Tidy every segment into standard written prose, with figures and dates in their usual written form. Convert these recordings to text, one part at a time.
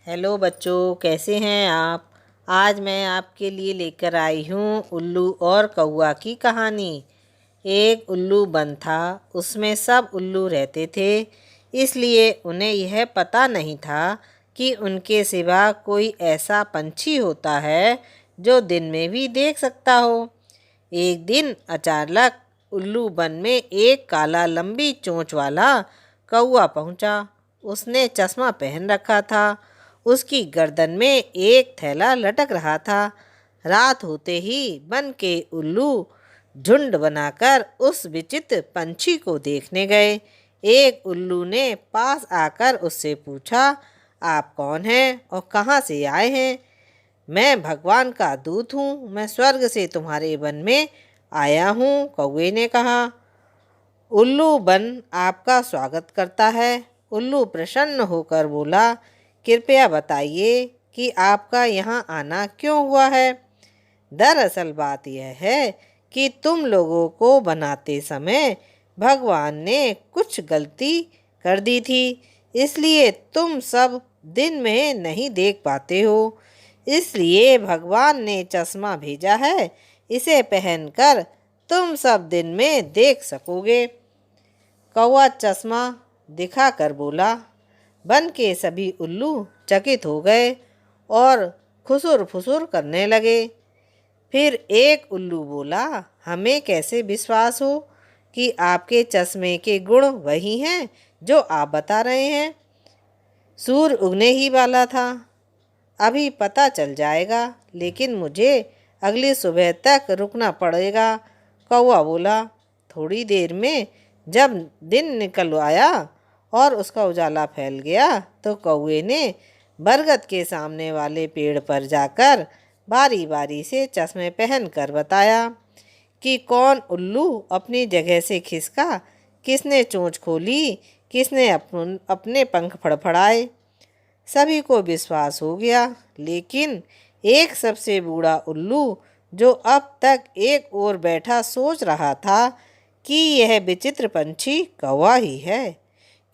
Hello बच्चों, कैसे हैं आप। आज मैं आपके लिए लेकर आई हूँ उल्लू और कौआ की कहानी। एक उल्लू बन था, उसमें सब उल्लू रहते थे, इसलिए उन्हें यह पता नहीं था कि उनके सिवा कोई ऐसा पंछी होता है जो दिन में भी देख सकता हो। एक दिन अचानक उल्लू बन में एक काला लंबी चोंच वाला कौआ पहुंचा। उसने चश्मा पहन रखा था, उसकी गर्दन में एक थैला लटक रहा था। रात होते ही बन के उल्लू झुंड बनाकर उस विचित्र पंछी को देखने गए। एक उल्लू ने पास आकर उससे पूछा, आप कौन हैं और कहाँ से आए हैं। मैं भगवान का दूत हूँ, मैं स्वर्ग से तुम्हारे वन में आया हूँ, कौवे ने कहा। उल्लू बन आपका स्वागत करता है। उल्लू प्रसन्न होकर बोला, कृपया बताइए कि आपका यहाँ आना क्यों हुआ है। दरअसल बात यह है कि तुम लोगों को बनाते समय भगवान ने कुछ गलती कर दी थी, इसलिए तुम सब दिन में नहीं देख पाते हो। इसलिए भगवान ने चश्मा भेजा है, इसे पहनकर तुम सब दिन में देख सकोगे। कौवा चश्मा दिखाकर बोला। बन के सभी उल्लू चकित हो गए और खुसुर फुसुर करने लगे। फिर एक उल्लू बोला, हमें कैसे विश्वास हो कि आपके चश्मे के गुण वही हैं जो आप बता रहे हैं। सूर्य उगने ही वाला था, अभी पता चल जाएगा, लेकिन मुझे अगली सुबह तक रुकना पड़ेगा, कौवा बोला। थोड़ी देर में जब दिन निकल आया और उसका उजाला फैल गया तो कौवे ने बरगद के सामने वाले पेड़ पर जाकर बारी बारी से चश्मे पहन कर बताया कि कौन उल्लू अपनी जगह से खिसका, किसने चोंच खोली, किसने अपने पंख फड़फड़ाए। सभी को विश्वास हो गया, लेकिन एक सबसे बूढ़ा उल्लू जो अब तक एक ओर बैठा सोच रहा था कि यह विचित्र पंछी कौवा ही है,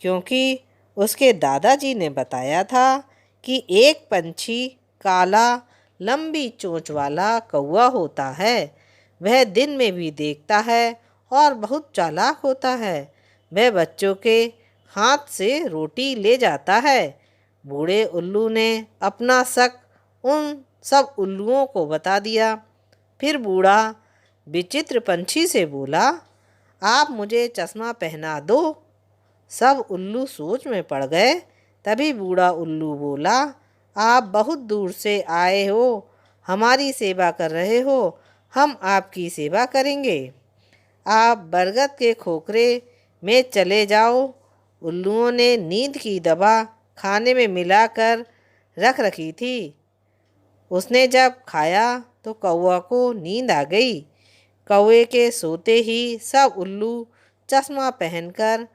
क्योंकि उसके दादाजी ने बताया था कि एक पंछी काला लंबी चोंच वाला कौवा होता है। वह दिन में भी देखता है और बहुत चालाक होता है। वह बच्चों के हाथ से रोटी ले जाता है। बूढ़े उल्लू ने अपना शक उन सब उल्लुओं को बता दिया। फिर बूढ़ा विचित्र पंछी से बोला, आप मुझे चश्मा पहना दो। सब उल्लू सोच में पड़ गए। तभी बूढ़ा उल्लू बोला, आप बहुत दूर से आए हो, हमारी सेवा कर रहे हो, हम आपकी सेवा करेंगे। आप बरगद के खोखरे में चले जाओ। उल्लुओं ने नींद की दवा खाने में मिलाकर रख रखी थी। उसने जब खाया तो कौवा को नींद आ गई। कौवे के सोते ही सब उल्लू चश्मा पहनकर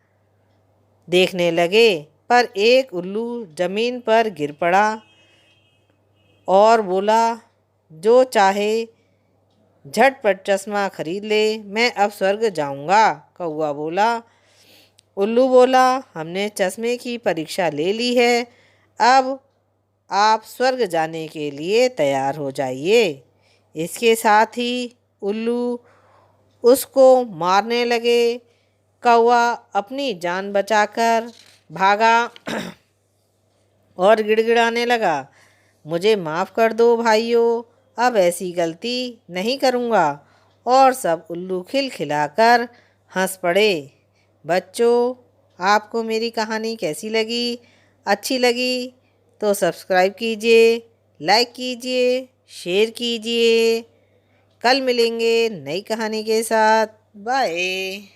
देखने लगे, पर एक उल्लू जमीन पर गिर पड़ा और बोला, जो चाहे झटपट चश्मा खरीद ले, मैं अब स्वर्ग जाऊंगा। कौवा बोला। उल्लू बोला, हमने चश्मे की परीक्षा ले ली है, अब आप स्वर्ग जाने के लिए तैयार हो जाइए। इसके साथ ही उल्लू उसको मारने लगे। कौवा अपनी जान बचाकर भागा और गिड़गिड़ाने लगा, मुझे माफ़ कर दो भाइयों, अब ऐसी गलती नहीं करूँगा। और सब उल्लू खिलखिलाकर हंस पड़े। बच्चों, आपको मेरी कहानी कैसी लगी? अच्छी लगी तो सब्सक्राइब कीजिए, लाइक कीजिए, शेयर कीजिए। कल मिलेंगे नई कहानी के साथ। बाय।